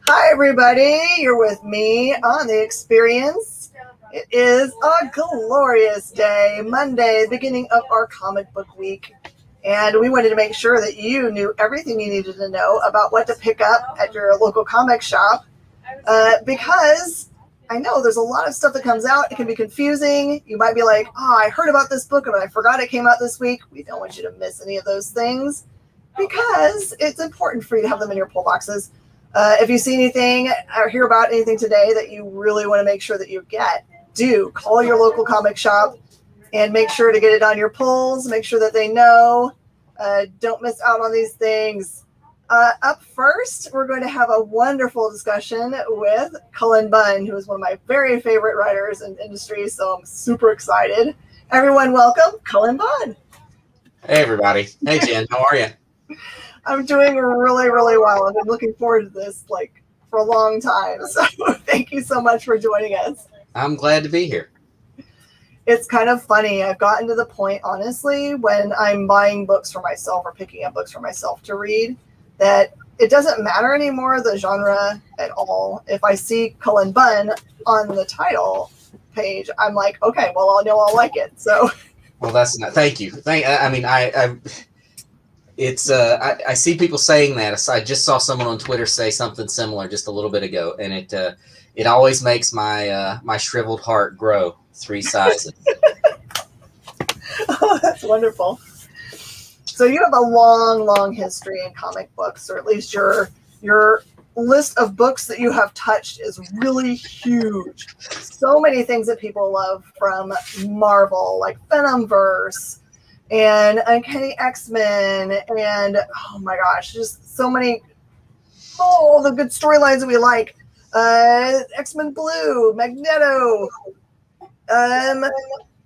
Hi, everybody. You're with me on The Experience. It is a glorious day, Monday, beginning of our comic book week. And we wanted to make sure that you knew everything you needed to know about what to pick up at your local comic shop. Because I know there's a lot of stuff that comes out. It can be confusing. You might be like, oh, I heard about this book and I forgot it came out this week. We don't want you to miss any of those things because it's important for you to have them in your pull boxes. If you see anything or hear about anything today that you really want to make sure that you get, do call your local comic shop and make sure to get it on your pulls. Make sure that they know. Don't miss out on these things. Up first, we're going to have a wonderful discussion with Cullen Bunn, who is one of my very favorite writers in the industry, so I'm super excited. Everyone, welcome Cullen Bunn. Hey, everybody. Hey, Jen. How are you? I'm doing really, really well. I've been looking forward to this for a long time. So thank you so much for joining us. I'm glad to be here. It's kind of funny. I've gotten to the point, honestly, when I'm buying books for myself or picking up books for myself to read, that it doesn't matter anymore, the genre at all. If I see Cullen Bunn on the title page, I'm like, okay, well, I'll know I'll like it. So, well, that's not. Thank you. I see people saying that. I just saw someone on Twitter say something similar just a little bit ago, and it always makes my my shriveled heart grow 3 sizes. Oh, that's wonderful. So you have a long history in comic books, or at least your list of books that you have touched is really huge. So many things that people love from Marvel, like Venomverse and Uncanny X-Men, and oh my gosh, just so many, the good storylines that we like. X-Men Blue, Magneto, man,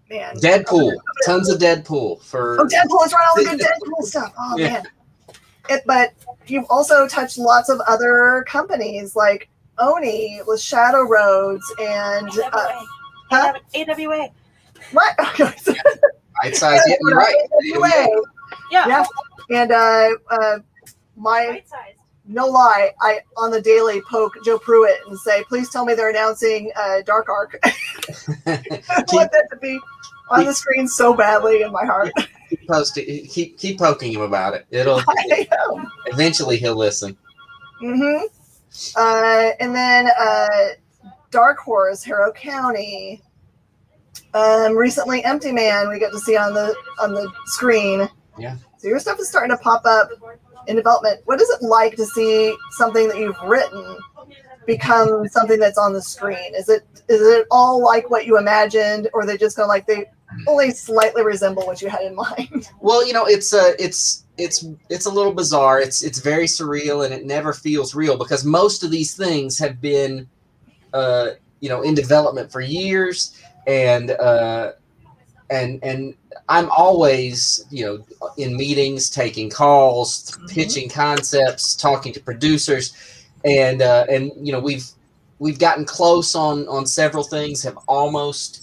Deadpool, tons of Deadpool for. Oh, Deadpool! It's right, all the good Deadpool stuff. Oh yeah. Man, but you've also touched lots of other companies like Oni with Shadow Roads and AWA. Right. Right size, yeah, you're right. Yeah. And no lie, I on the daily poke Joe Pruitt and say, please tell me they're announcing Dark Arc. I want that to be on the screen so badly in my heart. Keep poking him about it. It'll eventually he'll listen. Mm-hmm. And then Dark Horse, Harrow County. Recently, Empty Man we get to see on the screen. Yeah. So your stuff is starting to pop up in development. What is it like to see something that you've written become something that's on the screen? Is it all like what you imagined, or they just go like they only slightly resemble what you had in mind? Well, it's a little bizarre. It's very surreal, and it never feels real because most of these things have been in development for years. And I'm always, in meetings, taking calls, pitching concepts, talking to producers, and we've gotten close on several things, have almost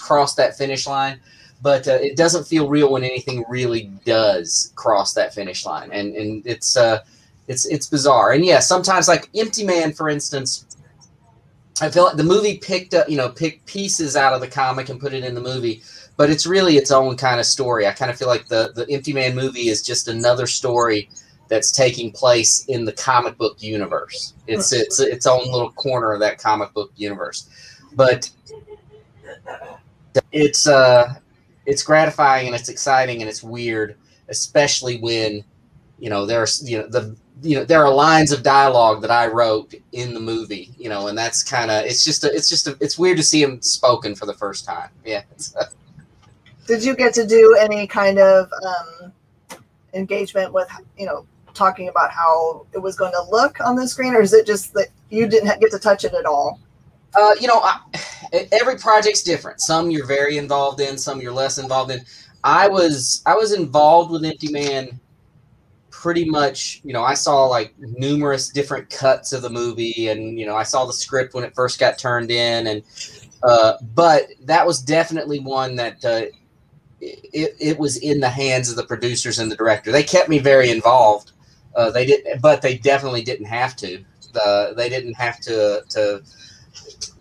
crossed that finish line, but it doesn't feel real when anything really does cross that finish line, and it's bizarre. And yeah, sometimes like Empty Man, for instance. I feel like the movie picked pieces out of the comic and put it in the movie, but it's really its own kind of story. I kind of feel like the Empty Man movie is just another story that's taking place in the comic book universe. It's its own little corner of that comic book universe, but it's gratifying and it's exciting and it's weird, especially when there are lines of dialogue that I wrote in the movie, and that's kind of, it's weird to see them spoken for the first time. Yeah. Did you get to do any kind of engagement with, talking about how it was going to look on the screen, or is it just that you didn't get to touch it at all? Every project's different. Some you're very involved in, some you're less involved in. I was involved with Empty Man pretty much, I saw like numerous different cuts of the movie, and I saw the script when it first got turned in, and but that was definitely one that it was in the hands of the producers and the director. They kept me very involved. They did, but they definitely didn't have to. They didn't have to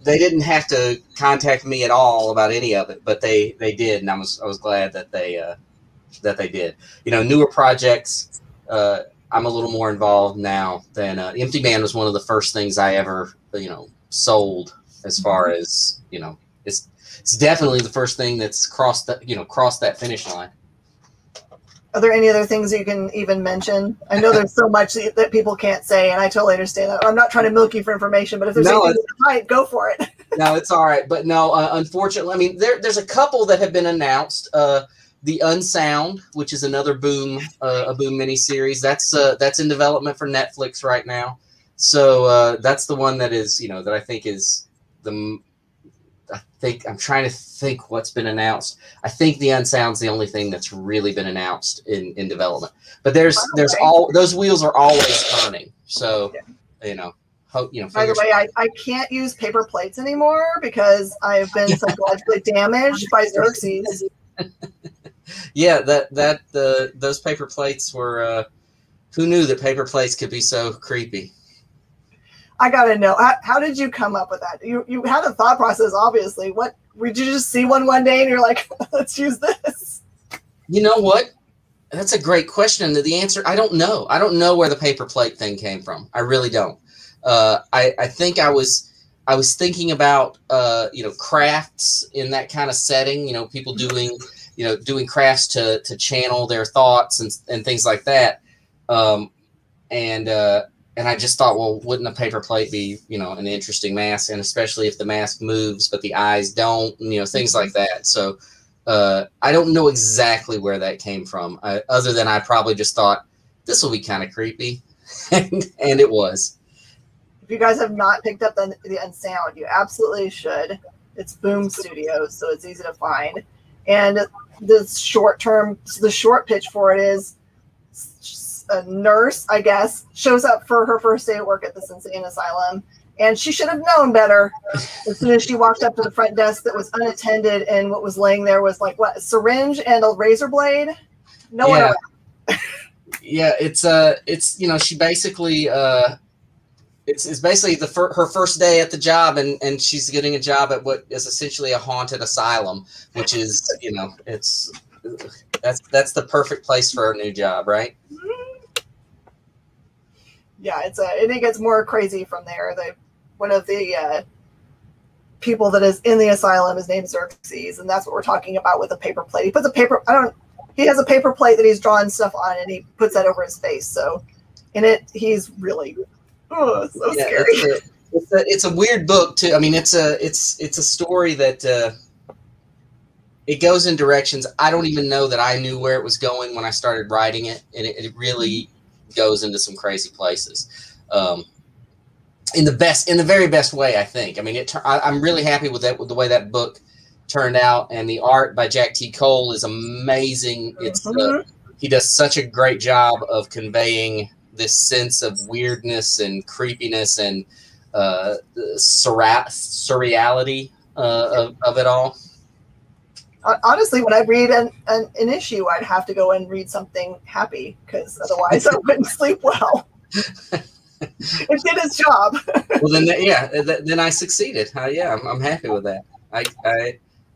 they didn't have to contact me at all about any of it, but they did, and I was glad that they did. You know, newer projects, I'm a little more involved now than Empty Man was one of the first things I ever sold. As far as it's definitely the first thing that's crossed that finish line. Are there any other things you can even mention? I know there's so much that people can't say, and I totally understand that. I'm not trying to milk you for information, but if there's anything right, go for it. No, it's all right. But no, unfortunately, I mean, there's a couple that have been announced. The Unsound, which is another Boom miniseries, that's in development for Netflix right now. So that's the one that is, that I think is I'm trying to think what's been announced. I think the Unsound's the only thing that's really been announced in development. But there's all those wheels are always turning. So hope By the way, I can't use paper plates anymore because I've been psychologically damaged by Xerxes. Yeah, those paper plates were. Who knew that paper plates could be so creepy? I gotta know, how did you come up with that? You had a thought process, obviously. What, did you just see one day and you're like, let's use this? You know what? That's a great question. The answer, I don't know. I don't know where the paper plate thing came from. I really don't. I think I was thinking about crafts in that kind of setting. People doing crafts to channel their thoughts and things like that. And I just thought, well, wouldn't a paper plate be, an interesting mask? And especially if the mask moves, but the eyes don't, things like that. So I don't know exactly where that came from, other than I probably just thought this will be kind of creepy. and it was. If you guys have not picked up the Unsound, you absolutely should. It's Boom Studios, so it's easy to find. And the short pitch for it is, a nurse, I guess, shows up for her first day at work at this insane asylum, and she should have known better. As soon as she walked up to the front desk that was unattended, and what was laying there was like a syringe and a razor blade. No one around. Yeah, it's she basically it's basically her first day at the job, and she's getting a job at what is essentially a haunted asylum, which is that's the perfect place for a new job, right? Yeah, and it gets more crazy from there. One of the people that is in the asylum is named Xerxes, and that's what we're talking about with a paper plate. He puts he has a paper plate that he's drawn stuff on, and he puts that over his face. So in it, he's really so scary. It's a weird book too. I mean, it's a story that it goes in directions I don't even know that I knew where it was going when I started writing it, and it really goes into some crazy places, in the very best way, I think. I mean, I'm really happy with the way that book turned out, and the art by Jack T. Cole is amazing. He does such a great job of conveying this sense of weirdness and creepiness and surreality of it all. Honestly, when I read an issue, I'd have to go and read something happy, because otherwise I wouldn't sleep well. It did its job. Well, then I succeeded. I'm happy with that.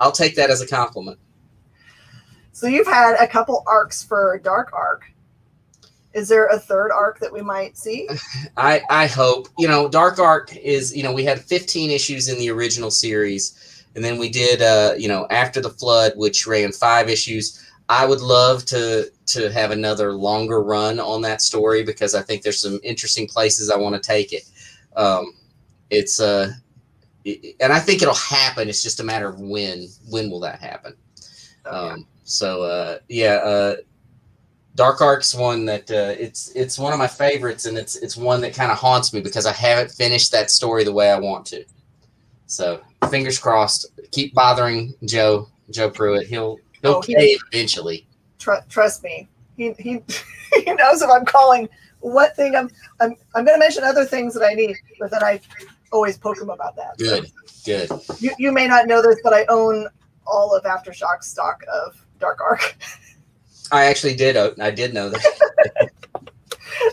I'll take that as a compliment. So you've had a couple arcs for Dark Arc. Is there a third arc that we might see? I hope. Dark Arc is, we had 15 issues in the original series. And then we did, After the Flood, which ran 5 issues. I would love to have another longer run on that story, because I think there's some interesting places I want to take it. And I think it'll happen. It's just a matter of when. When will that happen? Dark Arc's one that it's one of my favorites, and it's one that kind of haunts me because I haven't finished that story the way I want to. So fingers crossed. Keep bothering Joe Pruitt. He'll cave eventually. Trust me. He knows if I'm calling what thing I'm going to mention other things that I need, but then I always poke him about that. Good. You may not know this, but I own all of Aftershock's stock of Dark Arc. I actually did. I did know that.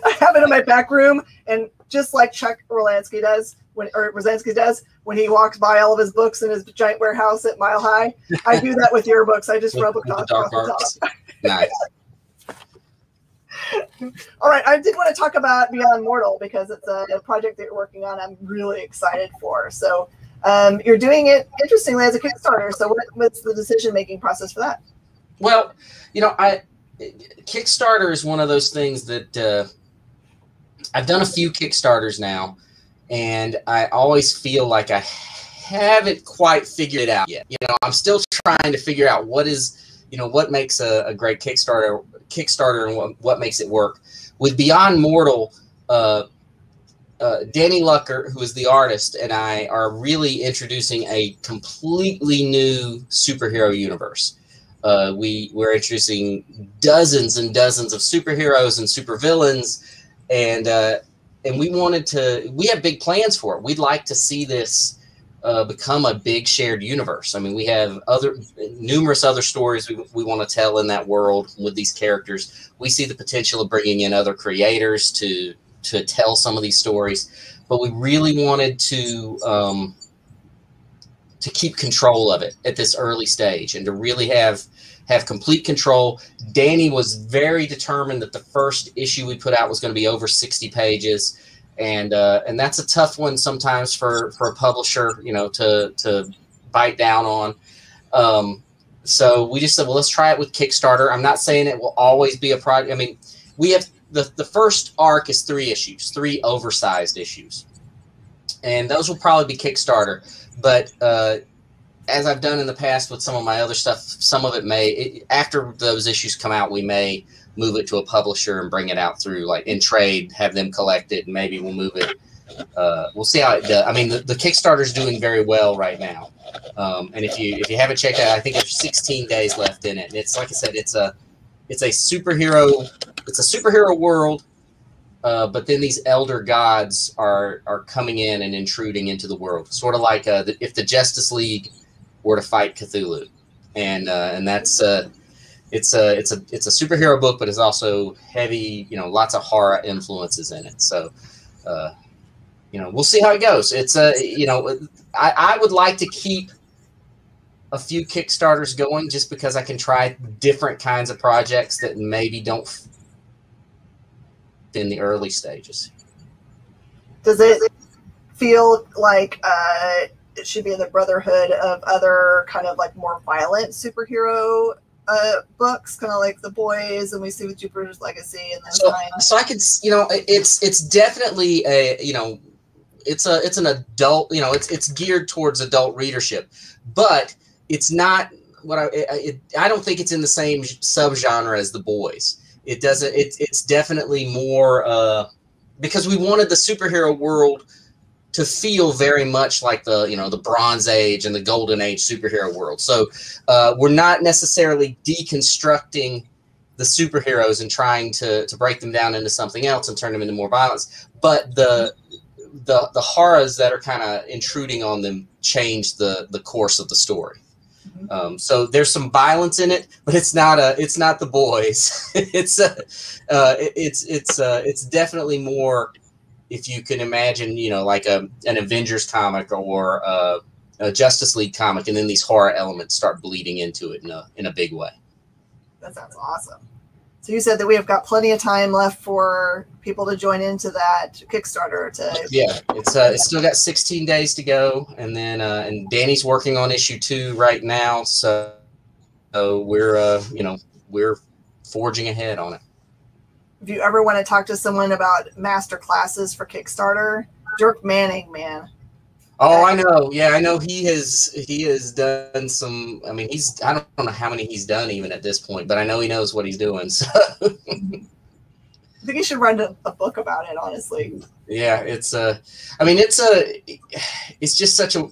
I have it in my back room, and just like Chuck Rolansky does or Rosansky does when he walks by all of his books in his giant warehouse at Mile High. I do that with your books. I just rub a the top dark off the arts. top. Nice. All right, I did want to talk about Beyond Mortal because it's a project that you're working on. I'm really excited for. So you're doing it interestingly as a Kickstarter. So what's the decision-making process for that? Well, Kickstarter is one of those things that I've done a few Kickstarters now, and I always feel like I haven't quite figured it out yet. I'm still trying to figure out what makes a great Kickstarter and what makes it work. With Beyond Mortal, Danny Lucker, who is the artist, and I are really introducing a completely new superhero universe. We're introducing dozens and dozens of superheroes and supervillains, and we have big plans for it. We'd like to see this become a big shared universe. I mean, we have numerous other stories we want to tell in that world with these characters. We see the potential of bringing in other creators to tell some of these stories, but we really wanted to keep control of it at this early stage and to really have complete control. Danny was very determined that the first issue we put out was going to be over 60 pages. And that's a tough one sometimes for a publisher, to bite down on. So we just said, well, let's try it with Kickstarter. I'm not saying it will always be a project. I mean, we have the first arc is 3 issues, 3 oversized issues, and those will probably be Kickstarter. But as I've done in the past with some of my other stuff, some of it after those issues come out, we may move it to a publisher and bring it out through like in trade, have them collect it, and maybe we'll move it. We'll see how it does. I mean, the Kickstarter is doing very well right now, and if you haven't checked it out, I think there's 16 days left in it. And it's like I said, it's a superhero world, but then these elder gods are coming in and intruding into the world, sort of like if the Justice League were to fight Cthulhu, and that's it's a superhero book, but it's also heavy, lots of horror influences in it. So, we'll see how it goes. It's I would like to keep a few Kickstarters going just because I can try different kinds of projects that maybe don't fit in the early stages. Does it feel like it should be in the brotherhood of other kind of like more violent superhero books, kind of like The Boys, and we see with Jupiter's Legacy and those kinds? So I could, it's definitely it's an adult, it's geared towards adult readership, but it's not what I don't think it's in the same subgenre as The Boys. It doesn't. It's definitely more because we wanted the superhero world to feel very much like the Bronze Age and the Golden Age superhero world. So we're not necessarily deconstructing the superheroes and trying to break them down into something else and turn them into more violence. But the horrors that are kind of intruding on them change the course of the story. So there's some violence in it, but it's not The Boys. it's definitely more, if you can imagine, like an Avengers comic or a Justice League comic, and then these horror elements start bleeding into it in a big way. That sounds awesome. So you said that we have got plenty of time left for people to join into that Kickstarter. Yeah, it's still got 16 days to go, and then and Danny's working on issue 2 right now, so we're forging ahead on it. If you ever want to talk to someone about master classes for Kickstarter, Dirk Manning, man. Oh, I know. Yeah, I know he has done some. I mean, I don't know how many he's done even at this point, but I know he knows what he's doing. So I think he should write a book about it, honestly. Yeah, it's just such a,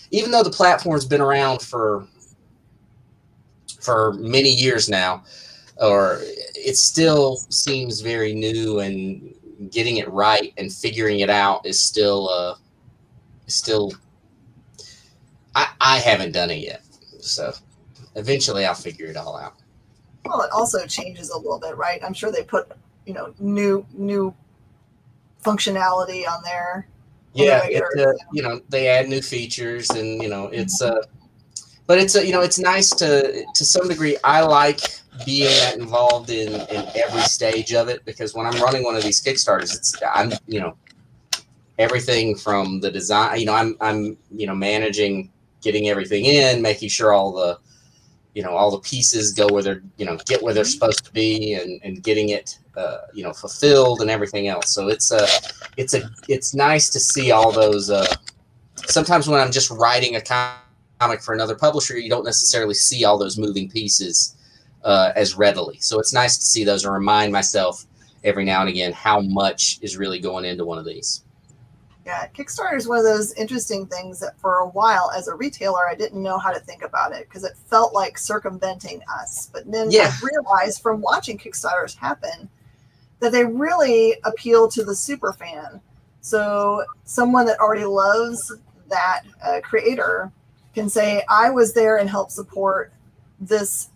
even though the platform's been around for many years now, or it still seems very new, and getting it right and figuring it out is still I haven't done it yet, so eventually I'll figure it all out. Well, it also changes a little bit, right? I'm sure they put new functionality on there. Yeah, you know, they add new features, and you know, it's but it's you know, it's nice to some degree. I like being that involved in every stage of it, because when I'm running one of these Kickstarters, I'm you know, everything from the design. You know, I'm you know, managing getting everything in, making sure all the you know, all the pieces go where they're, you know, get where they're supposed to be, and getting it, you know, fulfilled and everything else. So it's nice to see all those. Sometimes when I'm just writing a comic for another publisher, you don't necessarily see all those moving pieces as readily. So it's nice to see those and remind myself every now and again how much is really going into one of these. Yeah, Kickstarter is one of those interesting things that for a while as a retailer, I didn't know how to think about it because it felt like circumventing us. But then I realized from watching Kickstarters happen that they really appeal to the super fan. So someone that already loves that creator can say, I was there and helped support this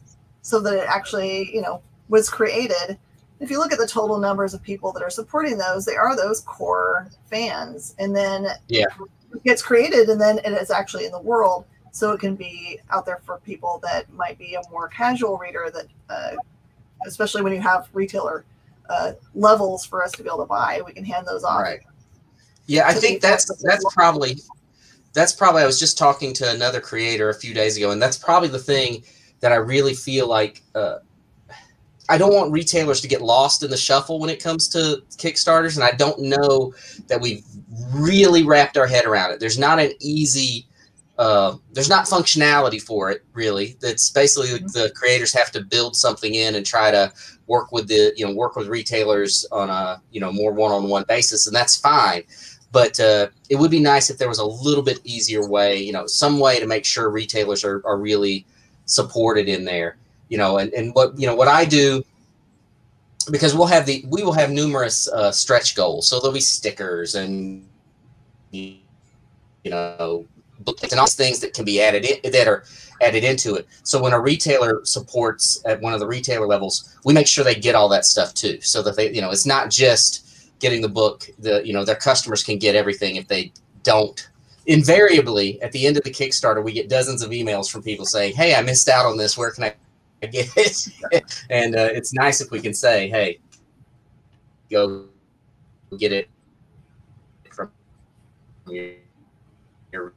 so that it actually, you know, was created. If you look at the total numbers of people that are supporting those, they are those core fans. And then it gets created, and then it is actually in the world. So it can be out there for people that might be a more casual reader, that especially when you have retailer levels for us to be able to buy, we can hand those off. Right. Yeah, I think that's probably, I was just talking to another creator a few days ago, and that's probably the thing that I really feel like, I don't want retailers to get lost in the shuffle when it comes to Kickstarters, and I don't know that we've really wrapped our head around it. There's not an easy, there's not functionality for it, really. That's basically the creators have to build something in and try to work with work with retailers on a, you know, more one-on-one basis, and that's fine. But it would be nice if there was a little bit easier way, you know, some way to make sure retailers are really supported in there. You know, and what, you know, what I do, because we will have numerous stretch goals. So there'll be stickers and, you know, booklets and all these things that can be added that are added into it. So when a retailer supports at one of the retailer levels, we make sure they get all that stuff too, so that they, you know, it's not just getting the book. You know, their customers can get everything if they don't. Invariably, at the end of the Kickstarter, we get dozens of emails from people saying, "Hey, I missed out on this. Where can I get it?" And it's nice if we can say, "Hey, go get it from your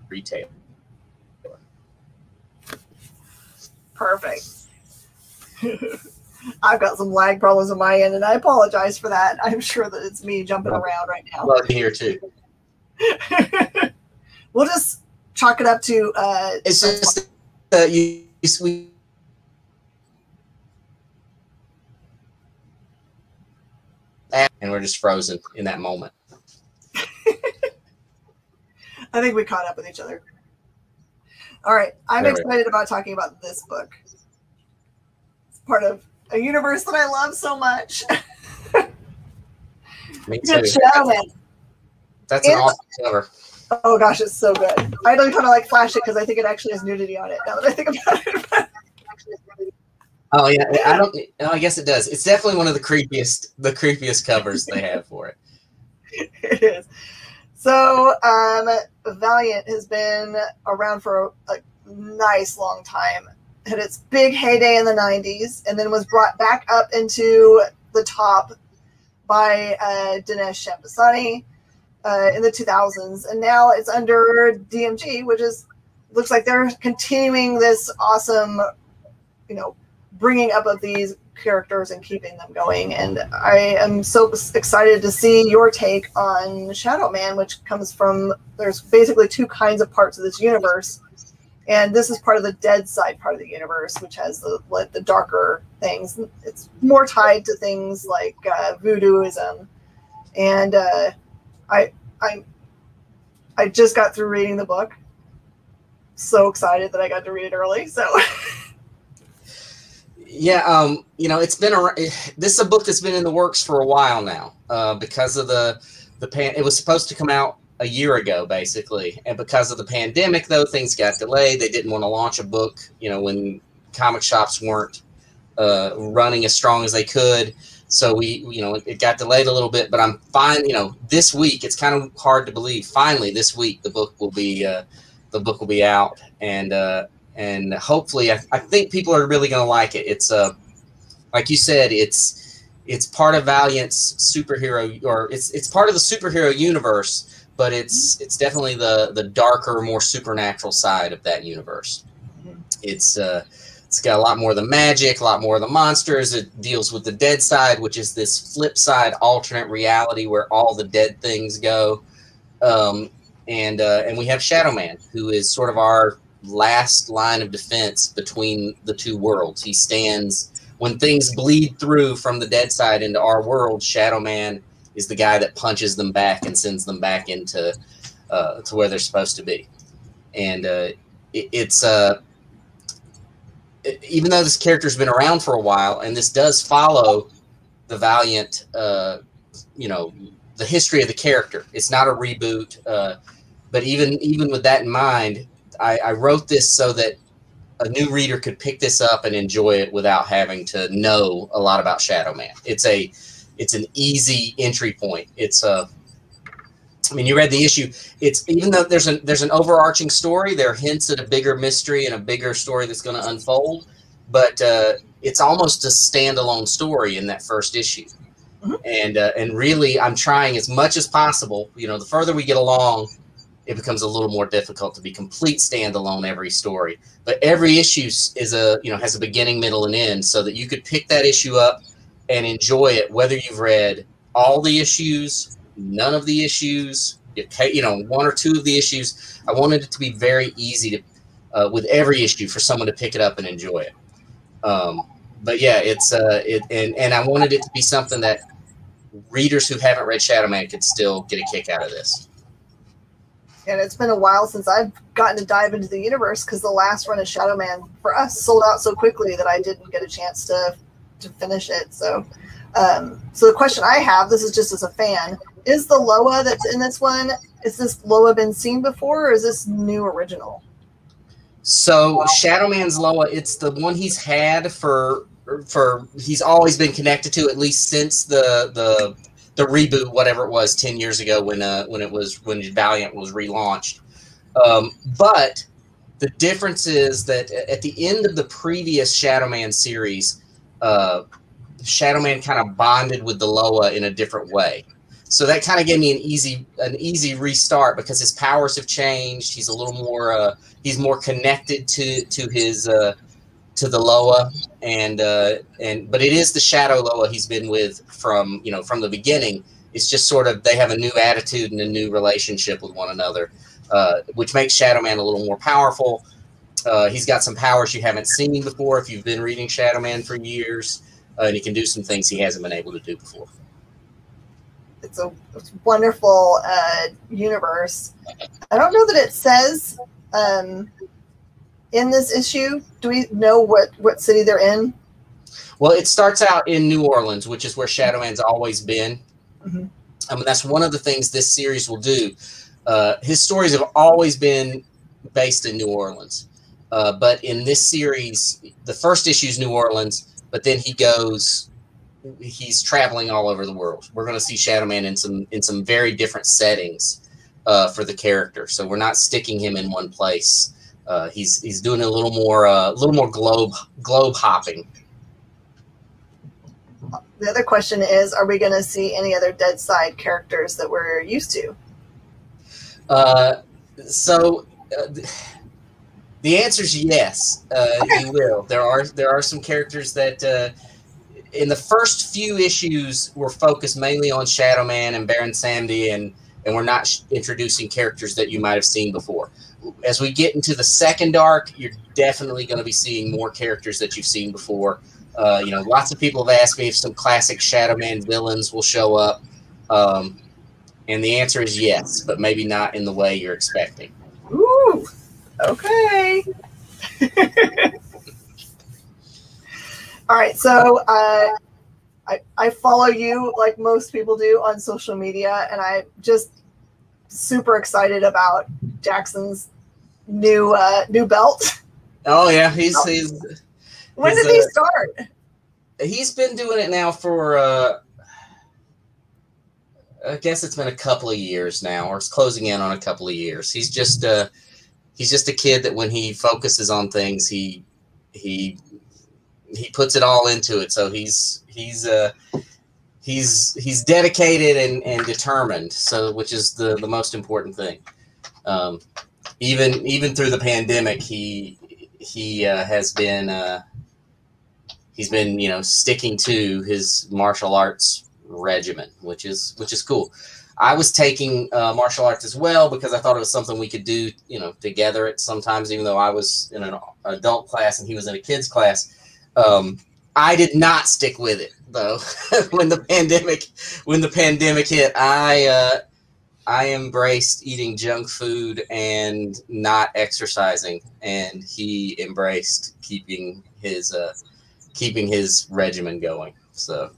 retailer." Perfect. I've got some lag problems on my end, and I apologize for that. I'm sure that it's me jumping around right now. Well, here too. We'll just chalk it up to it's just we and we're just frozen in that moment. I think we caught up with each other. All right, I'm excited about talking about this book. It's part of a universe that I love so much. Me too. That's an awesome cover. Oh gosh, it's so good. I don't kind of like flash it because I think it actually has nudity on it. Now that I think about it. Oh yeah, I don't. I guess it does. It's definitely one of the creepiest covers they have for it. It is. So, Valiant has been around for a nice long time. Had its big heyday in the 90s, and then was brought back up into the top by Dinesh Shambasani in the 2000s, and now it's under DMG, which looks like they're continuing this awesome, you know, bringing up of these characters and keeping them going. And I am so excited to see your take on Shadow Man, which comes from, there's basically two kinds of parts of this universe, and this is part of the dead side part of the universe, which has the darker things. It's more tied to things like voodooism, and I just got through reading the book. So excited that I got to read it early. So yeah, you know, it's been this is a book that's been in the works for a while now, because of it was supposed to come out a year ago, basically, and because of the pandemic, though, things got delayed. They didn't want to launch a book, you know, when comic shops weren't running as strong as they could. So it got delayed a little bit, but I'm fine. This week, it's kind of hard to believe. Finally, this week, the book will be out, and hopefully, I think people are really going to like it. It's like you said, it's part of Valiant's superhero, or it's part of the superhero universe, but it's definitely the darker, more supernatural side of that universe. It's got a lot more of the magic, a lot more of the monsters. It deals with the dead side, which is this flip side alternate reality where all the dead things go. And we have Shadow Man, who is sort of our last line of defense between the two worlds. He stands when things bleed through from the dead side into our world. Shadow Man is the guy that punches them back and sends them back into to where they're supposed to be. And even though this character's been around for a while, and this does follow the Valiant, the history of the character. It's not a reboot, but even with that in mind, I wrote this so that a new reader could pick this up and enjoy it without having to know a lot about Shadow Man. It's an easy entry point. You read the issue. It's even though there's an overarching story, there are hints at a bigger mystery and a bigger story that's going to unfold, but it's almost a standalone story in that first issue. And really, I'm trying as much as possible. The further we get along, it becomes a little more difficult to be complete standalone every story. But every issue is has a beginning, middle, and end, so that you could pick that issue up and enjoy it, whether you've read all the issues, none of the issues, one or two of the issues. I wanted it to be very easy to, with every issue, for someone to pick it up and enjoy it. But yeah, and I wanted it to be something that readers who haven't read Shadow Man could still get a kick out of this. And it's been a while since I've gotten to dive into the universe, because the last run of Shadow Man for us sold out so quickly that I didn't get a chance to finish it. So the question I have, this is just as a fan, is the Loa that's in this one, is this Loa been seen before, or is this new original? So Shadow Man's Loa, it's the one he's had for he's always been connected to, at least since the reboot, whatever it was 10 years ago when Valiant was relaunched. But the difference is that at the end of the previous Shadow Man series, Shadow Man kind of bonded with the Loa in a different way. So that kind of gave me an easy restart, because his powers have changed. He's a little more he's more connected to his to the Loa, but it is the Shadow Loa he's been with from the beginning. It's just sort of they have a new attitude and a new relationship with one another, which makes Shadow Man a little more powerful. He's got some powers you haven't seen before if you've been reading Shadow Man for years, and he can do some things he hasn't been able to do before. It's a wonderful universe. I don't know that it says in this issue. Do we know what city they're in? Well, it starts out in New Orleans, which is where Shadow Man's always been. That's one of the things this series will do. His stories have always been based in New Orleans. But in this series, the first issue is New Orleans, but then he's traveling all over the world. We're going to see Shadow Man in some very different settings for the character. So we're not sticking him in one place. He's doing a little more globe hopping. The other question is, are we going to see any other Dead Side characters that we're used to? The answer is yes. Okay. You will. There are some characters that in the first few issues were focused mainly on Shadow Man and Baron Samedi, and we're not introducing characters that you might have seen before. As we get into the second arc, you're definitely going to be seeing more characters that you've seen before. Lots of people have asked me if some classic Shadow Man villains will show up, and the answer is yes, but maybe not in the way you're expecting. Ooh, okay. All right, so I follow you like most people do on social media, and I'm just super excited about Jackson's new belt. Oh yeah, he's when did he start? he's been doing it now for I guess it's been a couple of years now, or it's closing in on a couple of years. He's just a kid that when he focuses on things, he puts it all into it. So he's dedicated and determined. So which is the most important thing. Even through the pandemic, he has been he's been sticking to his martial arts regimen, which is cool. I was taking martial arts as well because I thought it was something we could do together at sometimes, even though I was in an adult class and he was in a kids class. I did not stick with it though. when the pandemic hit, I embraced eating junk food and not exercising, and he embraced keeping his regimen going. So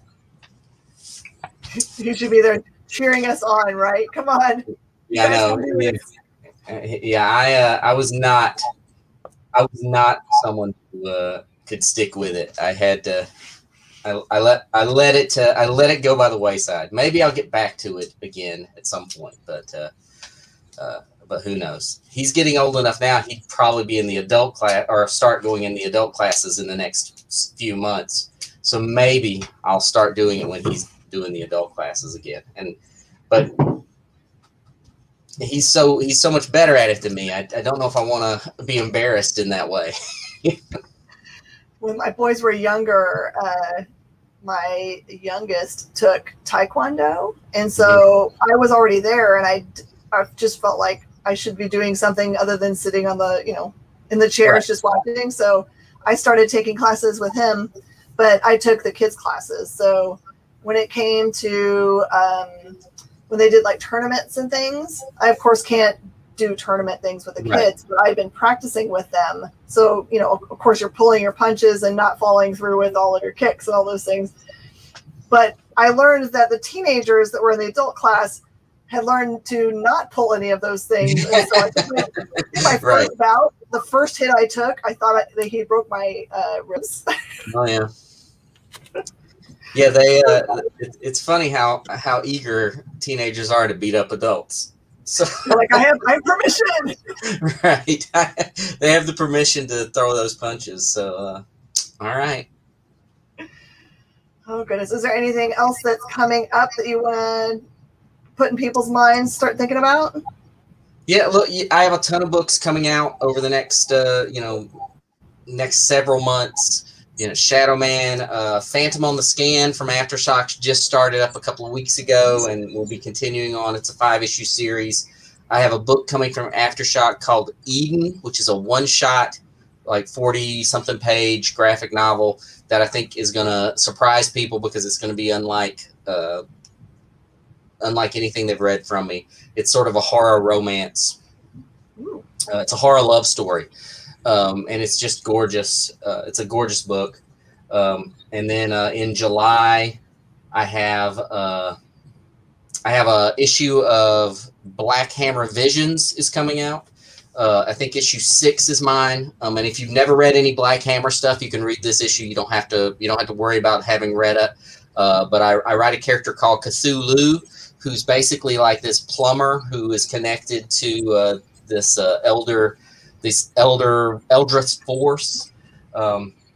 you should be there cheering us on, right? Come on. Yeah, I know. Yeah, I was not someone who could stick with it. I had to. I let it go by the wayside. Maybe I'll get back to it again at some point, but who knows? He's getting old enough now. He'd probably be in the adult class or start going in the adult classes in the next few months. So maybe I'll start doing it when he's doing the adult classes again. But he's so much better at it than me. I don't know if I want to be embarrassed in that way. When my boys were younger, my youngest took Taekwondo, and so I was already there, and I just felt like I should be doing something other than sitting on the in the chairs Right. just watching. So I started taking classes with him, but I took the kids classes. So when it came to when they did like tournaments and things, I of course can't do tournament things with the kids, but I've been practicing with them. So, of course you're pulling your punches and not following through with all of your kicks and all those things. But I learned that the teenagers that were in the adult class had learned to not pull any of those things. And so I took my first bout, the first hit I took, I thought that he broke my ribs. Oh yeah. Yeah, it's funny how eager teenagers are to beat up adults. So like I have permission. Right. They have the permission to throw those punches. So all right. Oh goodness. Is there anything else that's coming up that you want to put in people's minds, start thinking about? Yeah, look, I have a ton of books coming out over the next next several months. Shadow Man, Phantom on the Scan from Aftershocks just started up a couple of weeks ago, and we'll be continuing on. It's a 5-issue series. I have a book coming from Aftershock called Eden, which is a one-shot, like 40-something page graphic novel that I think is going to surprise people because it's going to be unlike anything they've read from me. It's sort of a horror romance. It's a horror love story. And it's just gorgeous. It's a gorgeous book. And then in July, I have a issue of Black Hammer Visions is coming out. I think issue 6 is mine. And if you've never read any Black Hammer stuff, you can read this issue. You don't have to worry about having read it. But I write a character called Cthulhu, who's basically like this plumber who is connected to this eldritch force.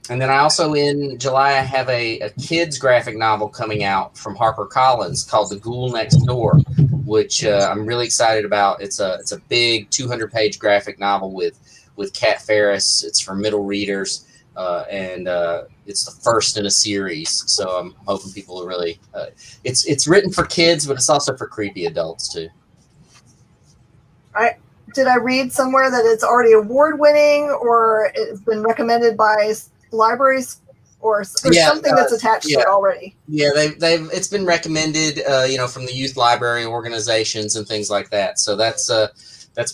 And then I also, in July, I have a kids graphic novel coming out from HarperCollins called The Ghoul Next Door, which I'm really excited about. It's a big 200-page graphic novel with Kat Ferris. It's for middle readers, and it's the first in a series. So I'm hoping people will really. It's written for kids, but it's also for creepy adults too. Did I read somewhere that it's already award-winning, or it's been recommended by libraries, or something that's attached to it already? Yeah, it's been recommended, from the youth library organizations and things like that. So that's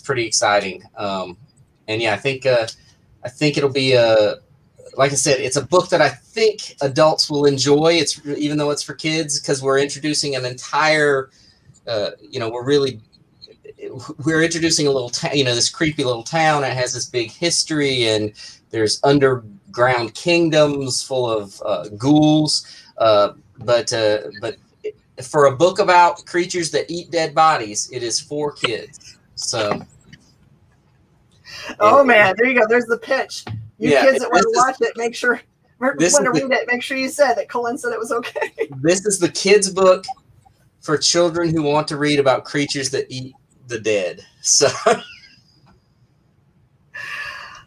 pretty exciting. And yeah, I think it'll be like I said, it's a book that I think adults will enjoy. Even though it's for kids, because we're introducing an entire, we're introducing a little town, this creepy little town. It has this big history, and there's underground underground kingdoms full of ghouls. But for a book about creatures that eat dead bodies, it is for kids. So. Oh man, there you go. There's the pitch. You kids that want to watch it, make sure. Want to read it? Make sure you said that Cullen said it was okay. This is the kids' book for children who want to read about creatures that eat the dead. So.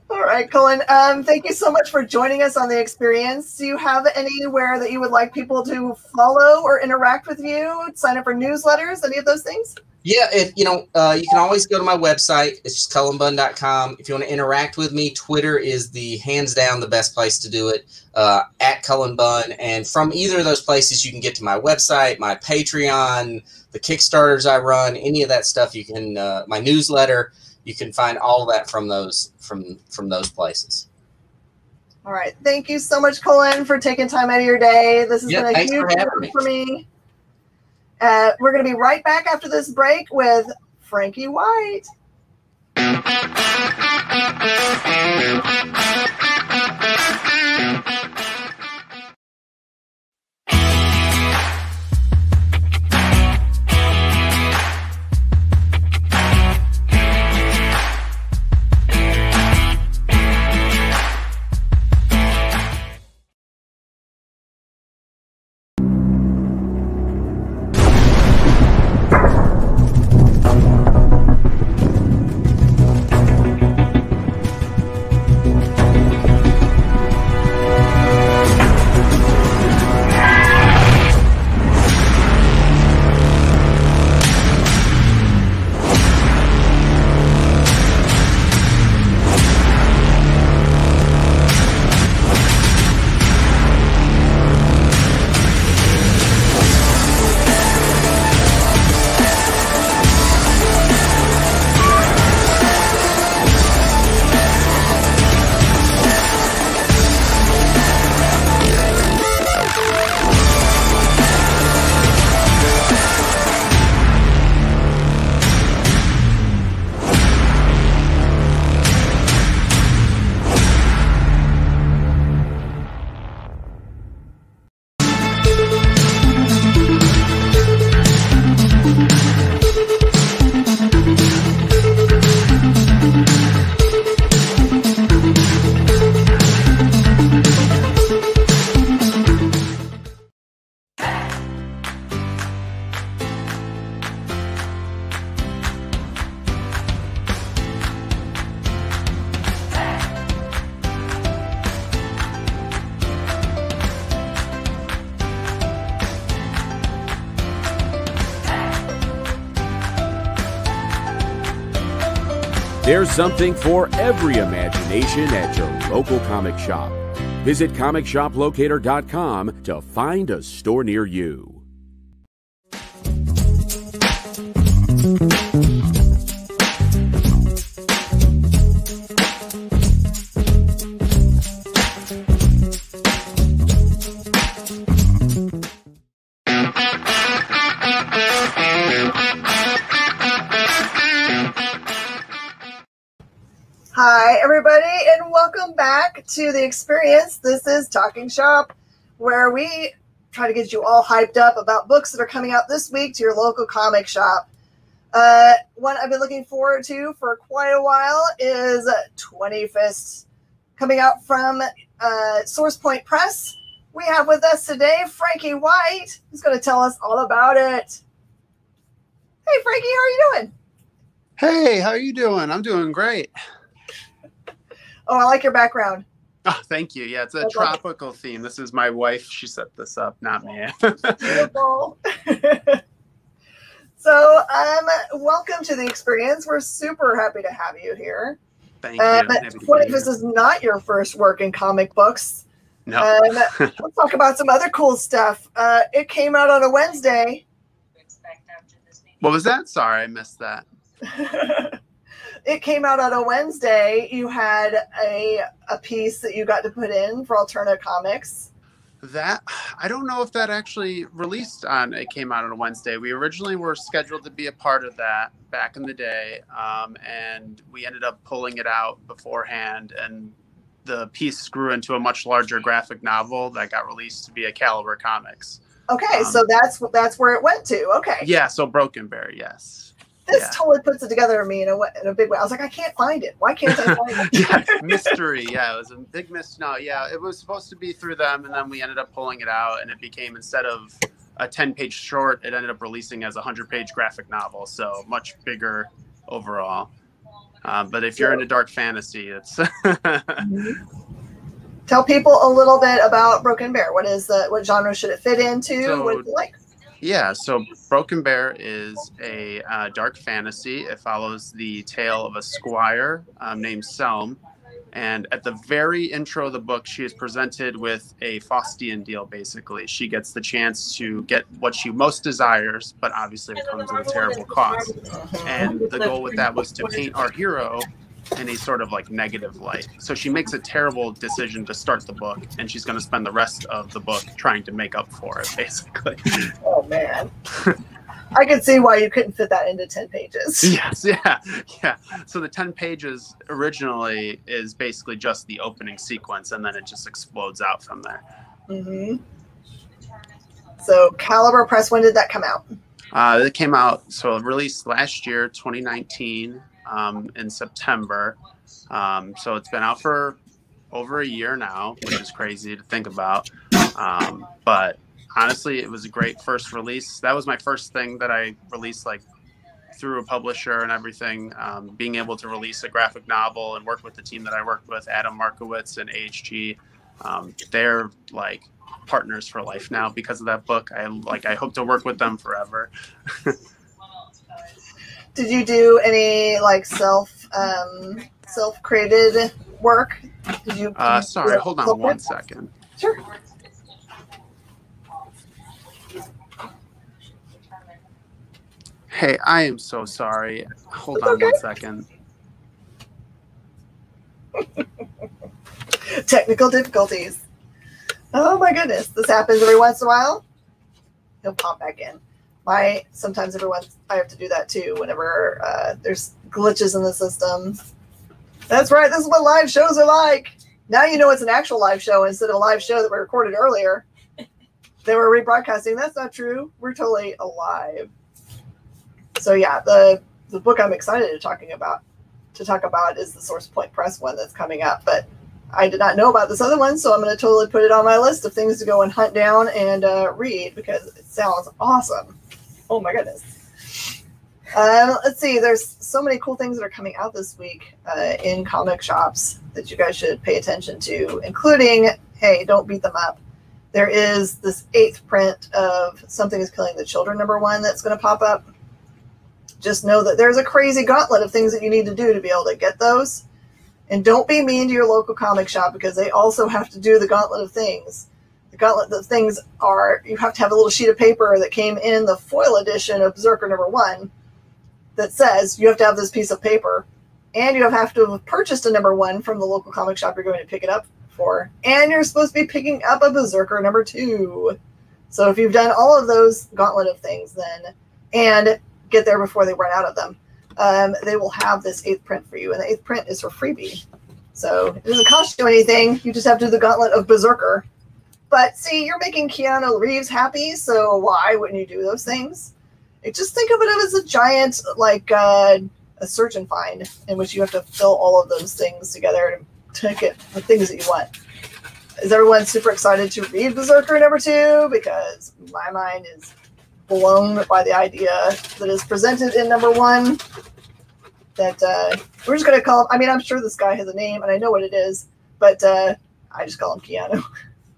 All right, Cullen. Thank you so much for joining us on The Experience. Do you have anywhere that you would like people to follow or interact with you? Sign up for newsletters? Any of those things? Yeah, you can always go to my website. It's just cullenbunn.com. If you want to interact with me, Twitter is the hands down the best place to do it, at Cullen Bunn. And from either of those places, you can get to my website, my Patreon, the Kickstarters I run, any of that stuff. You can my newsletter. You can find all of that from those places. All right. Thank you so much, Cullen, for taking time out of your day. This has been a huge help for me. We're going to be right back after this break with Frankee White. There's something for every imagination at your local comic shop. Visit ComicShopLocator.com to find a store near you. Hi, everybody, and welcome back to The Experience. This is Talking Shop, where we try to get you all hyped up about books that are coming out this week to your local comic shop. One I've been looking forward to for quite a while is 20 Fists, coming out from Source Point Press. We have with us today Frankee White, who's going to tell us all about it. Hey, Frankee, how are you doing? Hey, how are you doing? I'm doing great. Oh, I like your background. Oh, thank you. Yeah, it's a tropical theme. This is my wife. She set this up, not me. Beautiful. So, welcome to The Experience. We're super happy to have you here. Thank you. 20 Fists is not your first work in comic books. No. Let's talk about some other cool stuff. It came out on a Wednesday. What was that? Sorry, I missed that. It came out on a Wednesday. You had a piece that you got to put in for Alterna Comics. That, I don't know if that actually released on, it came out on a Wednesday. We originally were scheduled to be a part of that back in the day, and we ended up pulling it out beforehand, and the piece grew into a much larger graphic novel that got released via Caliber Comics. Okay, so that's where it went to. Okay. Yeah, so Broken Bear, yes. This totally puts it together in me in a big way. I was like, I can't find it. Why can't I find it? Yeah, mystery. Yeah, it was a big mystery. No, yeah, it was supposed to be through them, and then we ended up pulling it out, and it became, instead of a 10-page short, it ended up releasing as a 100-page graphic novel, so much bigger overall. But if you're into dark fantasy, it's... Tell people a little bit about Broken Bear. What genre should it fit into? What do you like? Yeah, so Broken Bear is a dark fantasy. It follows the tale of a squire named Selm. And at the very intro of the book, she is presented with a Faustian deal, basically. She gets the chance to get what she most desires, but obviously it comes at a terrible cost. And the goal with that was to paint our hero in a sort of like negative light. So she makes a terrible decision to start the book, and she's going to spend the rest of the book trying to make up for it, basically. Oh, man. I can see why you couldn't fit that into 10 pages. Yes, yeah. So the 10 pages originally is basically just the opening sequence, and then it just explodes out from there. Mm-hmm. So Caliber Press, when did that come out? It came out, so it released last year, 2019, in September. So it's been out for over a year now, which is crazy to think about. But honestly, it was a great first release. That was my first thing that I released, like, through a publisher and everything. Being able to release a graphic novel and work with the team that I worked with, Adam Markowitz and AHG. They're like partners for life now because of that book. I hope to work with them forever. Did you do any like self-created work? Did you? Sorry, hold on one second. Sure. Hey, I am so sorry. Hold on 1 second. Technical difficulties. Oh my goodness. This happens every once in a while. He'll pop back in. Sometimes I have to do that too whenever there's glitches in the system. That's right. This is what live shows are like. Now you know it's an actual live show instead of a live show that we recorded earlier. They were rebroadcasting. That's not true. We're totally alive. So yeah, the book I'm excited to talk about is the Source Point Press one that's coming up. But I did not know about this other one, so I'm going to totally put it on my list of things to go and hunt down and read because it sounds awesome. Oh my goodness. Let's see. There's so many cool things that are coming out this week in comic shops that you guys should pay attention to, including, hey, don't beat them up. There is this 8th print of Something is Killing the Children #1 that's going to pop up. Just know that there's a crazy gauntlet of things that you need to do to be able to get those. And don't be mean to your local comic shop because they also have to do the gauntlet of things. The gauntlet of things are, you have to have a little sheet of paper that came in the foil edition of Berserker #1 that says you have to have this piece of paper, and you have to have purchased a #1 from the local comic shop you're going to pick it up for, and you're supposed to be picking up a Berserker #2. So if you've done all of those gauntlet of things then, and get there before they run out of them, they will have this 8th print for you, and the 8th print is for freebie. So it doesn't cost you anything. You just have to do the gauntlet of Berserker. But see, you're making Keanu Reeves happy, so why wouldn't you do those things? Just think of it as a giant, like a search and find, in which you have to fill all of those things together to get the things that you want. Is everyone super excited to read Berserker #2? Because my mind is blown by the idea that is presented in #1. That we're just going to call him, I mean, I'm sure this guy has a name, and I know what it is, but I just call him Keanu.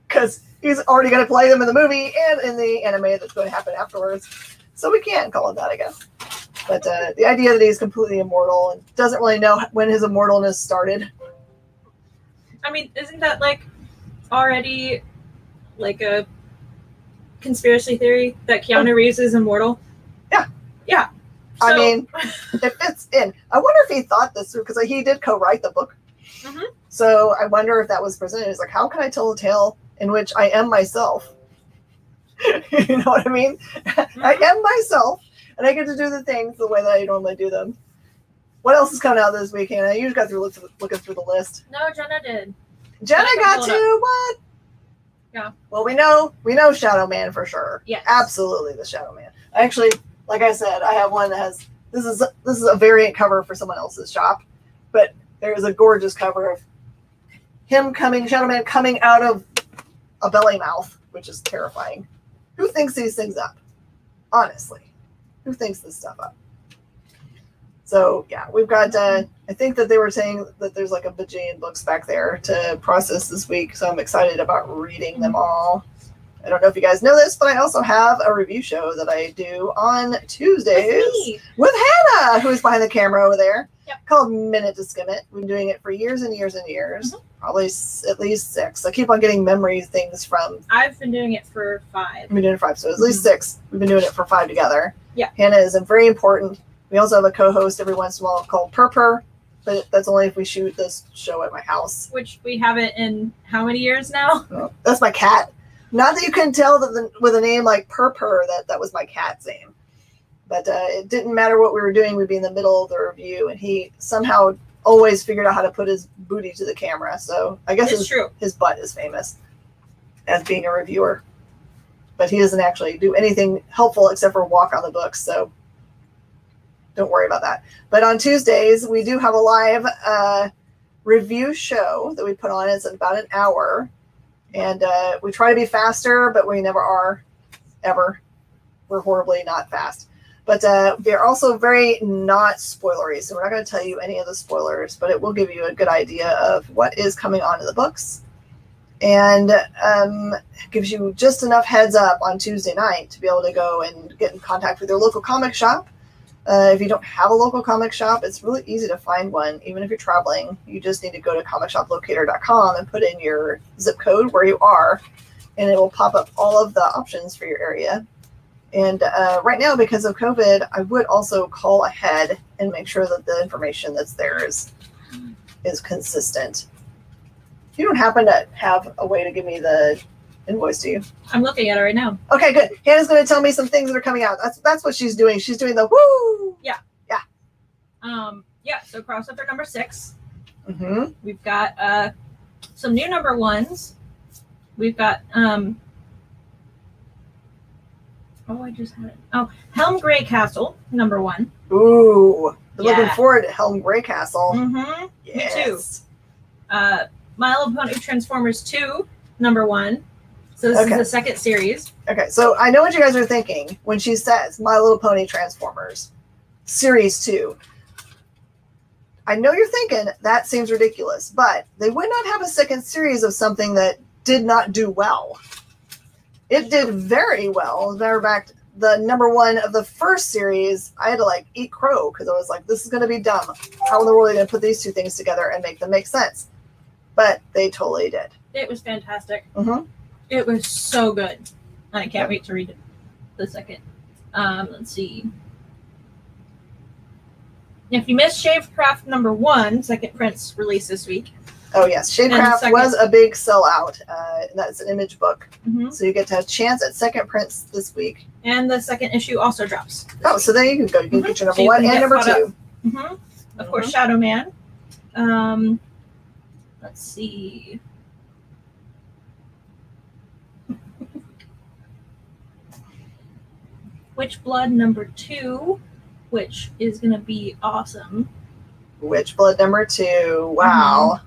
Because he's already going to play them in the movie and in the anime that's going to happen afterwards. So we can't call him that, I guess. But the idea that he's completely immortal and doesn't really know when his immortalness started. I mean, isn't that like already like a conspiracy theory that Keanu Reeves is immortal? Yeah. Yeah. So, I mean, it fits in. I wonder if he thought this through, because he did co-write the book. Mm-hmm. So I wonder if that was presented. It's like, how can I tell a tale in which I am myself? You know what I mean? Mm-hmm. I am myself, and I get to do the things the way that I normally do them. What else is coming out this weekend? You just got through looking through the list. No, Jenna did. Jenna got to what? Yeah. Well, we know Shadow Man for sure. Yes. Absolutely the Shadow Man. Actually, like I said, I have one that has this is a variant cover for someone else's shop, but there's a gorgeous cover of him Shadow Man coming out of a belly mouth, which is terrifying. Who thinks these things up? Honestly, who thinks this stuff up? So yeah, we've got. I think that they were saying that there's like a bajillion books back there to process this week, so I'm excited about reading them all. I don't know if you guys know this, but I also have a review show that I do on Tuesdays with Hannah, who's behind the camera over there, called Minute to Skim It. We've been doing it for years and years and years, probably at least 6. I keep on getting memory things from. I've been doing it for 5. I've been doing it for 5, so at least 6. We've been doing it for 5 together. Yeah. Hannah is very important. We also have a co-host every once in a while called Purr, but that's only if we shoot this show at my house. Which we haven't in how many years now? Oh, that's my cat. Not that you couldn't tell that with a name like Purr that was my cat's name. But it didn't matter what we were doing. We'd be in the middle of the review, and he somehow always figured out how to put his booty to the camera. So I guess his butt is famous as being a reviewer. But he doesn't actually do anything helpful except for walk on the books. So don't worry about that. But on Tuesdays, we do have a live review show that we put on. It's about an hour. And we try to be faster, but we never are, ever. We're horribly not fast. But they're also very not spoilery. So we're not going to tell you any of the spoilers, but it will give you a good idea of what is coming on in the books. And gives you just enough heads up on Tuesday night to be able to go and get in contact with your local comic shop. If you don't have a local comic shop, it's really easy to find one, even if you're traveling. You just need to go to comicshoplocator.com and put in your zip code where you are, and it will pop up all of the options for your area. And right now, because of COVID, I would also call ahead and make sure that the information that's there is consistent. You don't happen to have a way to give me the invoice, do you? I'm looking at it right now. Okay, good. Hannah's going to tell me some things that are coming out. That's what she's doing. She's doing the woo. Yeah. Yeah. Yeah. So crossover number 6. Mm-hmm. We've got some new number 1s. We've got I just had it. Oh, Helm Grey Castle number 1. Ooh, looking forward to Helm Grey Castle. Mm-hmm. Yes. Me too. My Little Pony Transformers 2 number 1. So this is the second series. Okay, so I know what you guys are thinking when she says My Little Pony Transformers Series 2. I know you're thinking that seems ridiculous, but they would not have a second series of something that did not do well. It did very well. As a matter of fact, the number 1 of the first series, I had to eat crow because I was like, this is going to be dumb. How in the world are they going to put these two things together and make them make sense? But they totally did. It was fantastic. Mm-hmm. It was so good. And I can't wait to read it the second. Let's see. If you missed Shavecraft number 1, second prints released this week. Oh, yes. Shavecraft was a big sellout. That's an image book. Mm-hmm. So you get to have a chance at second prints this week. And the second issue also drops. Oh, so there you can go. You can get your number 1 and number 2. Mm-hmm. Of course, Shadow Man. Let's see. Witch Blood number 2, which is going to be awesome. Witch Blood number 2. Wow. Mm-hmm.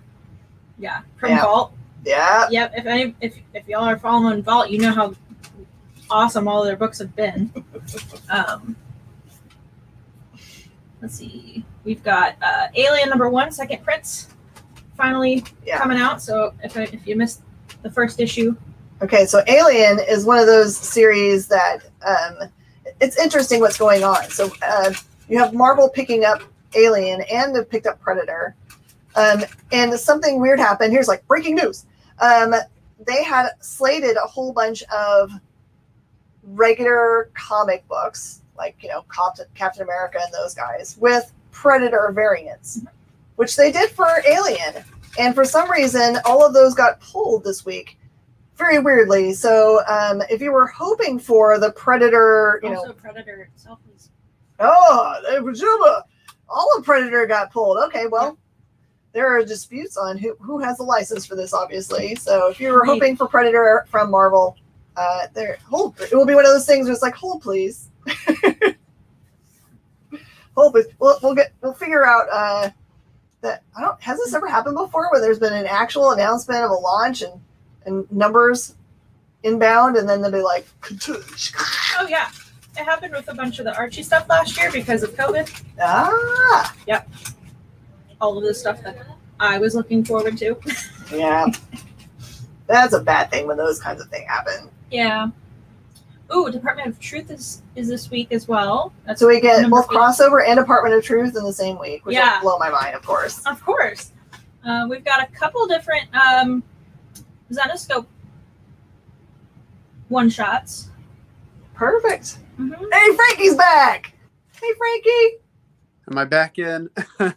Yeah, from Vault. Yeah. Yep. If y'all are following Vault, you know how awesome all their books have been. Let's see. We've got Alien number 1, second prints, finally coming out. So if you missed the first issue. Okay, so Alien is one of those series that it's interesting what's going on. So you have Marvel picking up Alien and they've picked up Predator. And something weird happened. Here's breaking news. They had slated a whole bunch of regular comic books, Captain America and those guys, with Predator variants, which they did for Alien. And for some reason, all of those got pulled this week. Very weirdly. So if you were hoping for the Predator, also Predator itself is. Oh, all of Predator got pulled. Okay, well, there are disputes on who has the license for this, obviously. So if you were hoping for Predator from Marvel, it will be one of those things where it's like, hold please. Hold please. We'll figure out that has this ever happened before where there's been an actual announcement of a launch and numbers inbound and then they'll be like, oh yeah. It happened with a bunch of the Archie stuff last year because of COVID. Ah. Yep. All of the stuff that I was looking forward to. Yeah. That's a bad thing when those kinds of things happen. Yeah. Ooh, Department of Truth is this week as well. So we get both crossover and Department of Truth in the same week, which will blow my mind, of course. Of course. We've got a couple different Zenoscope one-shots. Perfect. Mm-hmm. Hey, Frankie's back. Hey, Frankee. Am I back in?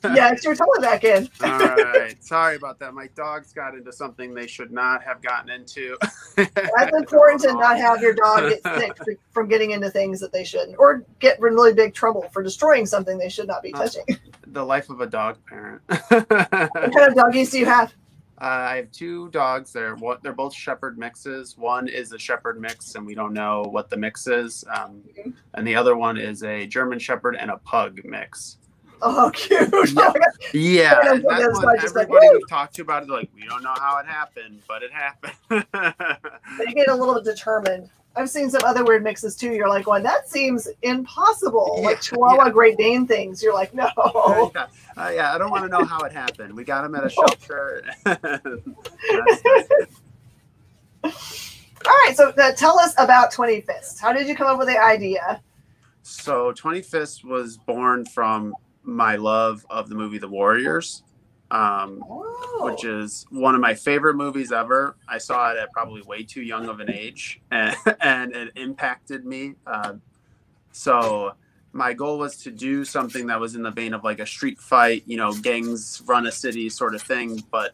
Yes, you're totally back in. All right. Sorry about that. My dogs got into something they should not have gotten into. That's important to not have your dog get sick from getting into things that they shouldn't, or get in really big trouble for destroying something they should not be touching. The life of a dog parent. What kind of doggies do you have? I have two dogs. They're both Shepherd mixes. One is a Shepherd mix, and we don't know what the mix is. And the other one is a German Shepherd and a Pug mix. Oh, cute. Yeah. Everybody we've talked to about it, like, we don't know how it happened, but it happened. They get a little bit determined. I've seen some other weird mixes too. You're like, well, that seems impossible. Like Chihuahua Great Dane things. You're like, no. I don't want to know how it happened. We got him at a shelter. All right. So tell us about 20 Fists. How did you come up with the idea? So 20 Fists was born from my love of the movie The Warriors. Which is one of my favorite movies ever. I saw it at probably way too young of an age, and it impacted me. So my goal was to do something that was in the vein of like a street fight, gangs run a city sort of thing, but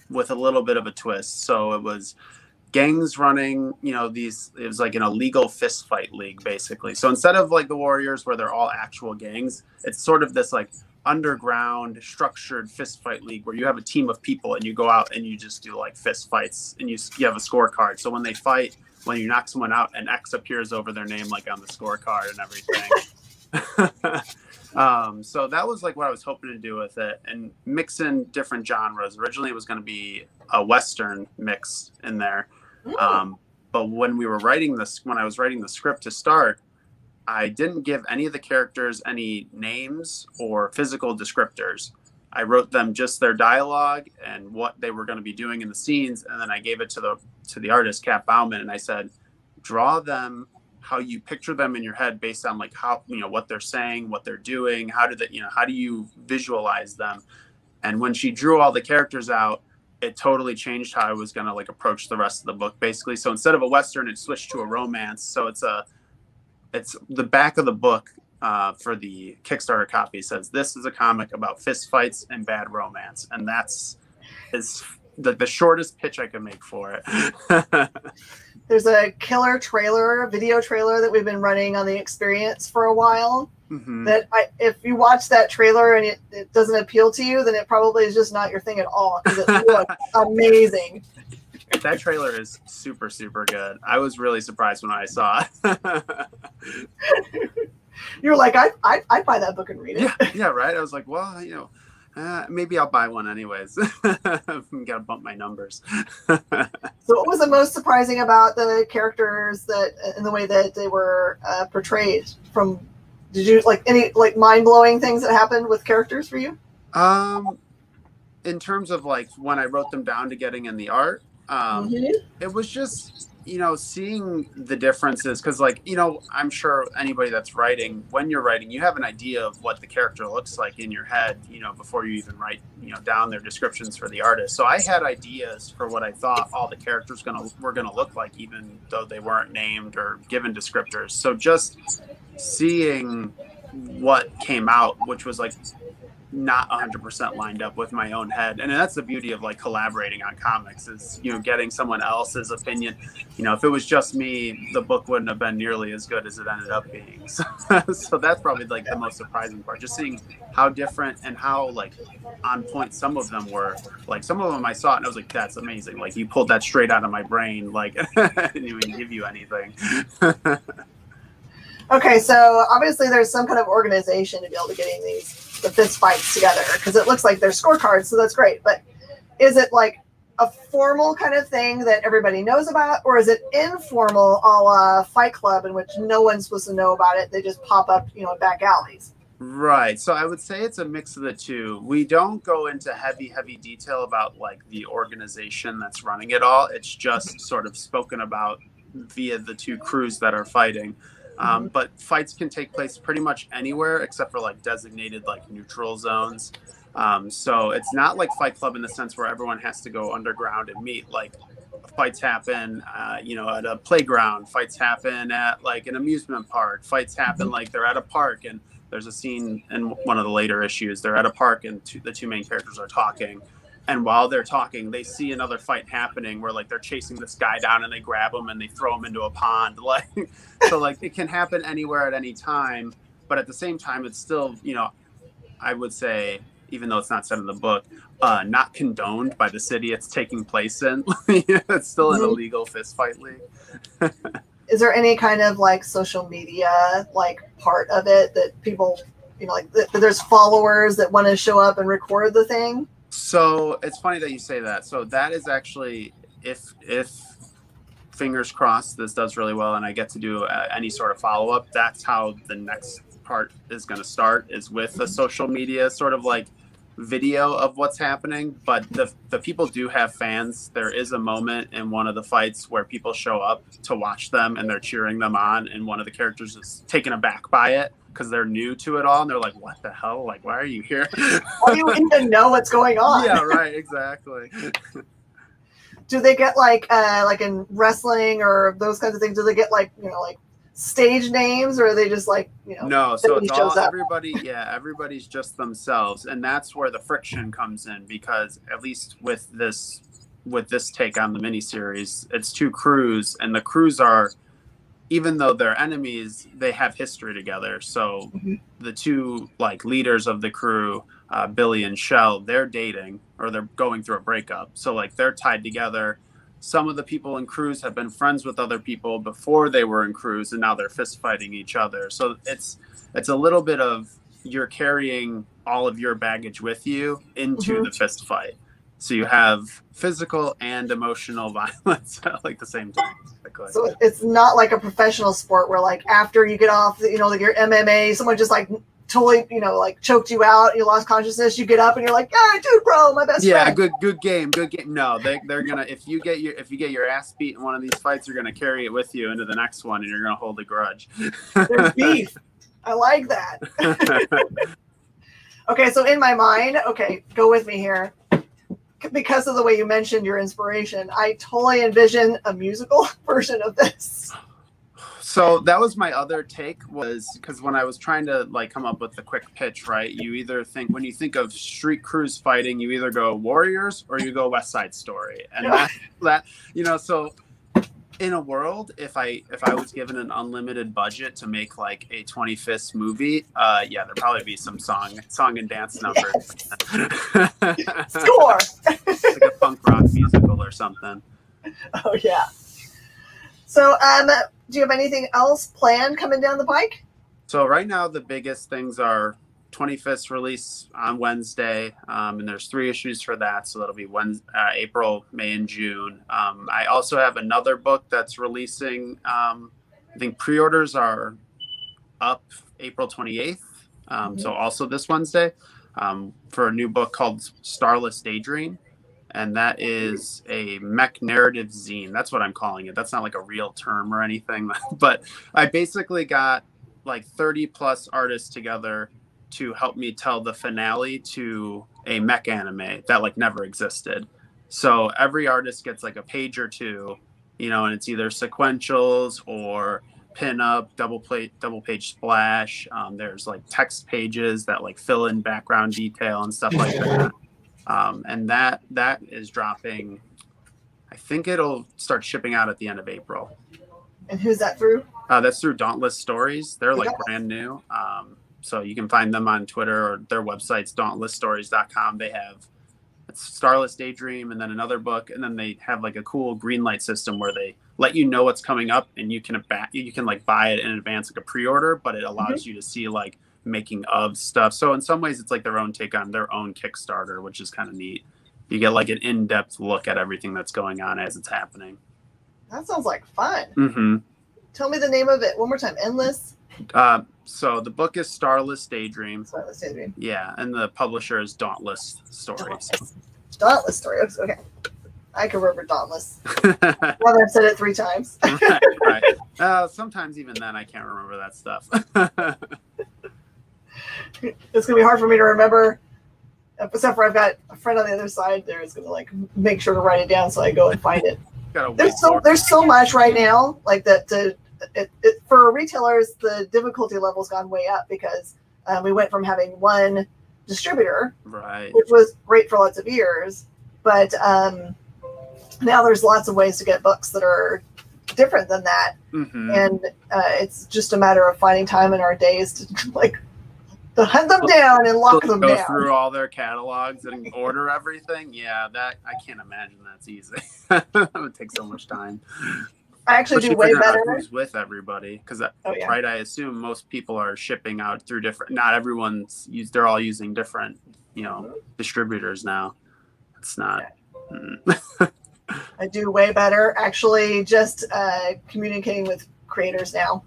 with a little bit of a twist. So it was gangs running, it was like an illegal fist fight league, basically. So instead of like the Warriors where they're all actual gangs, it's sort of this like underground structured fist fight league where you have a team of people and you go out and you just do like fist fights and you have a scorecard. So when they fight, when you knock someone out, an X appears over their name like on the scorecard and everything. So that was like what I was hoping to do with it, and mix in different genres. Originally it was going to be a Western mix in there. But when I was writing the script to start, I didn't give any of the characters any names or physical descriptors. I wrote them just their dialogue and what they were going to be doing in the scenes, and then I gave it to the artist, Kat Bauman, and I said, draw them how you picture them in your head based on like how what they're saying, what they're doing, how do you visualize them. And when she drew all the characters out, it totally changed how I was going to like approach the rest of the book, basically. So instead of a Western, it switched to a romance. So it's the back of the book for the Kickstarter copy says, this is a comic about fist fights and bad romance. And that's the shortest pitch I could make for it. There's a killer video trailer that we've been running on the experience for a while. Mm-hmm. If you watch that trailer and it doesn't appeal to you, then it probably is just not your thing at all, because it looks amazing. That trailer is super, super good. I was really surprised when I saw it. You're like, I'd buy that book and read it. Yeah, right. I was like, well, maybe I'll buy one anyways. Gotta bump my numbers. So what was the most surprising about the characters in the way that they were portrayed? Did you like any like mind-blowing things that happened with characters for you? In terms of like when I wrote them down to getting in the art, it was just, seeing the differences. Cause like, I'm sure anybody that's writing, when you're writing, you have an idea of what the character looks like in your head, before you even write, down their descriptions for the artist. So I had ideas for what I thought all the characters were going to look like, even though they weren't named or given descriptors. So just seeing what came out, which was like not 100% lined up with my own head. And that's the beauty of like collaborating on comics is, you know, getting someone else's opinion. You know, if it was just me, the book wouldn't have been nearly as good as it ended up being. So that's probably like the most surprising part, just seeing how different and how like on point some of them were. Like some of them I saw it and I was like, that's amazing. Like you pulled that straight out of my brain. Like I didn't even give you anything. Okay, so obviously there's some kind of organization to be able to getting the fist fights together, because it looks like there's scorecards, so that's great. But is it like a formal kind of thing that everybody knows about, or is it informal, a la Fight Club, in which no one's supposed to know about it? They just pop up, you know, in back alleys. Right. So I would say it's a mix of the two. We don't go into heavy detail about like the organization that's running it all. It's just sort of spoken about via the two crews that are fighting. But fights can take place pretty much anywhere except for like designated like neutral zones. So it's not like Fight Club in the sense where everyone has to go underground and meet. Like fights happen, you know, at a playground. Fights happen at like an amusement park. Fights happen like they're at a park, and there's a scene in one of the later issues. They're at a park and the two main characters are talking. And while they're talking, they see another fight happening where like they're chasing this guy down and they grab him and they throw him into a pond. Like, so like it can happen anywhere at any time, but at the same time, it's still, you know, I would say, even though it's not said in the book, not condoned by the city it's taking place in. It's still an illegal fist fight league. Is there any kind of like social media like part of it that people, you know, like that there's followers that want to show up and record the thing? So it's funny that you say that. So that is actually, if fingers crossed, this does really well and I get to do any sort of follow-up, that's how the next part is going to start, is with a social media sort of like video of what's happening. But the people do have fans. There is a moment in one of the fights where people show up to watch them and they're cheering them on, and one of the characters is taken aback by it because they're new to it all and they're like, what the hell, like why are you here? Why do you even know what's going on? Yeah, right, exactly. Do they get like in wrestling or those kinds of things, do they get like, you know, like stage names, or are they just like, you know? No, so it's all everybody. Yeah, everybody's just themselves, and that's where the friction comes in, because at least with this take on the miniseries, it's two crews, and the crews are, even though they're enemies, they have history together. So the two like leaders of the crew, Billy and Shell, they're dating, or they're going through a breakup. So like they're tied together. Some of the people in crews have been friends with other people before they were in crews, and now they're fist fighting each other. So it's a little bit of, you're carrying all of your baggage with you into the fist fight. So you have physical and emotional violence at like the same time. So it's not like a professional sport where like after you get off, you know, like your MMA, someone just like totally, you know, like choked you out, you lost consciousness, you get up and you're like, yeah, dude, bro, my best friend. Yeah, good game. No, they're gonna, if you get your ass beat in one of these fights, you're gonna carry it with you into the next one, and you're gonna hold a grudge. There's beef. I like that. Okay, so in my mind, okay, go with me here. Because of the way you mentioned your inspiration, I totally envision a musical version of this. So that was my other take, was because when I was trying to like come up with the quick pitch, right? You either think, when you think of street crews fighting, you either go Warriors or you go West Side Story, and that you know. So in a world, if I was given an unlimited budget to make like a 20 Fists movie, yeah, there'd probably be some song and dance numbers. Score. Like a punk rock musical or something. Oh yeah. So do you have anything else planned coming down the pike? So right now the biggest things are 20 Fists release on Wednesday, and there's 3 issues for that, so that'll be April, May, and June. I also have another book that's releasing. I think pre-orders are up April 28th, so also this Wednesday, for a new book called Starless Daydream, and that is a mech narrative zine. That's what I'm calling it. That's not like a real term or anything, but I basically got like 30 plus artists together to help me tell the finale to a mech anime that like never existed. So every artist gets like a page or two, you know, and it's either sequentials or pin up, double page splash. There's like text pages that like fill in background detail and stuff like that. And that is dropping. I think it'll start shipping out at the end of April. And who's that through? That's through Dauntless Stories. They're like brand new. So you can find them on Twitter, or their website's dauntlessstories.com. They have Starless Daydream and then another book, and then they have like a cool green light system where they let you know what's coming up, and you can like buy it in advance, like a pre-order, but it allows you to see like making of stuff. So in some ways it's like their own take on their own Kickstarter, which is kind of neat. You get like an in-depth look at everything that's going on as it's happening. That sounds like fun. Tell me the name of it one more time. Endless. So the book is Starless Daydream. Starless Daydream. Yeah, and the publisher is Dauntless Stories. Dauntless Stories. Okay, I can remember Dauntless. Now that I've said it 3 times. right. Sometimes even then I can't remember that stuff. It's gonna be hard for me to remember. Except for I've got a friend on the other side there is gonna like make sure to write it down so I go and find it. There's so much right now like that. For retailers, the difficulty level's gone way up because we went from having one distributor, right, which was great for lots of years, but now there's lots of ways to get books that are different than that, and it's just a matter of finding time in our days to like to hunt them down and lock them down. Go through all their catalogs and order everything. Yeah, that I can't imagine that's easy. That would take so much time. I actually do way better. Who's with everybody? Because right, I assume most people are shipping out through different. Not everyone's used. They're all using different, distributors now. It's not. I do way better. Actually, just communicating with creators now.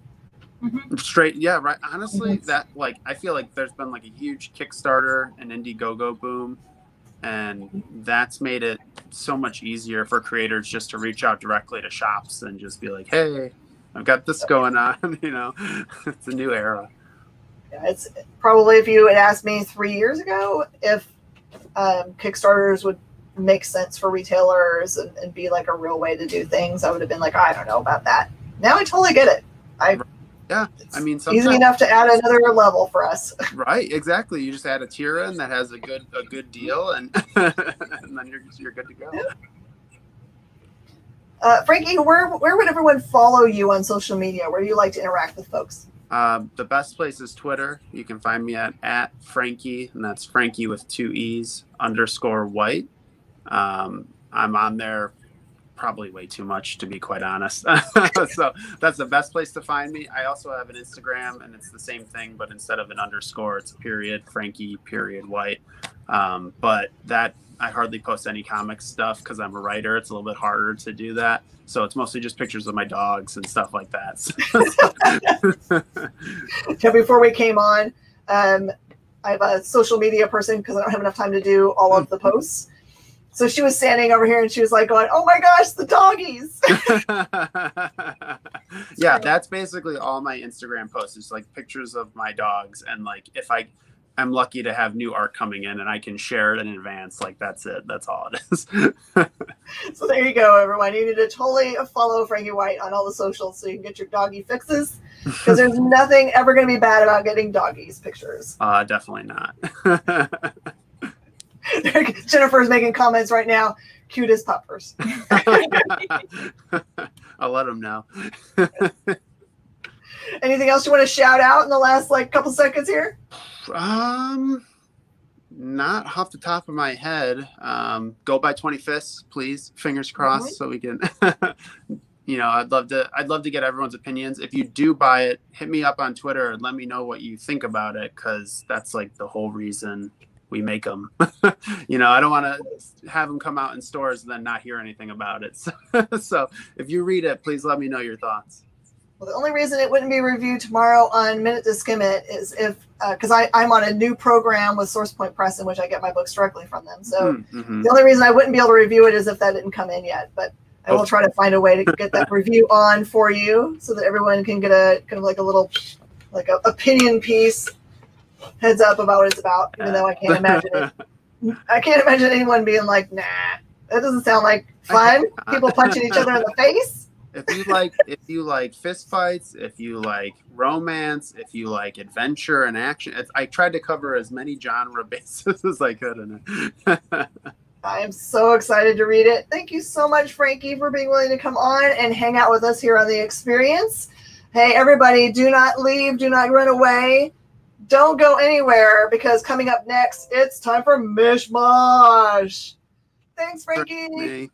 Straight, yeah, right. Honestly, that like I feel like there's been like a huge Kickstarter and Indiegogo boom. And that's made it so much easier for creators just to reach out directly to shops and just be like, hey, I've got this going on. It's a new era. Yeah, it's probably, if you had asked me 3 years ago if Kickstarters would make sense for retailers and be like a real way to do things, I would have been like, I don't know about that. Now I totally get it. Yeah, I mean, easy enough to add another level for us. Right, exactly. You just add a tier in that has a good deal, and and then you're good to go. Frankee, where would everyone follow you on social media? Where do you like to interact with folks? The best place is Twitter. You can find me at Frankee, and that's Frankee with 2 E's _white. I'm on there probably way too much, to be quite honest. So that's the best place to find me. I also have an Instagram, and it's the same thing, but instead of an underscore, it's a period, Frankee _white. But that I hardly post any comics stuff because I'm a writer. It's a little bit harder to do that. So it's mostly just pictures of my dogs and stuff like that. So before we came on, I have a social media person because I don't have enough time to do all of the posts. So she was standing over here and she was like going, oh my gosh, the doggies. Yeah, that's basically all my Instagram posts is like pictures of my dogs. And like if I'm lucky to have new art coming in and I can share it in advance, like that's it. That's all it is. So there you go, everyone. You need to totally follow Frankee White on all the socials so you can get your doggy fixes. Because there's nothing ever going to be bad about getting doggies pictures. Definitely not. Jennifer's making comments right now. Cutest puppers. I'll let them know. Anything else you want to shout out in the last couple seconds here? Not off the top of my head. Go by 25th, please. Fingers crossed, so we can. I'd love to get everyone's opinions. If you do buy it, hit me up on Twitter and let me know what you think about it, because that's like the whole reason we make them. I don't want to have them come out in stores and then not hear anything about it. So if you read it, please let me know your thoughts. Well, the only reason it wouldn't be reviewed tomorrow on Minute to Skim It is if, because I'm on a new program with Source Point Press in which I get my books directly from them. So the only reason I wouldn't be able to review it is if that didn't come in yet. But I will try to find a way to get that review on for you so that everyone can get a kind of like a little, like a opinion piece, heads up about what it's about, even though I can't imagine it. I can't imagine anyone being like, nah, that doesn't sound like fun. People punching each other in the face. if you like fist fights, if you like romance, if you like adventure and action, I tried to cover as many genre bases as I could in it. I'm so excited to read it. Thank you so much, Frankie, for being willing to come on and hang out with us here on The Experience. Hey, everybody, do not leave. Do not run away. Don't go anywhere, because coming up next, it's time for Mishmash. Thanks, Frankie. For me.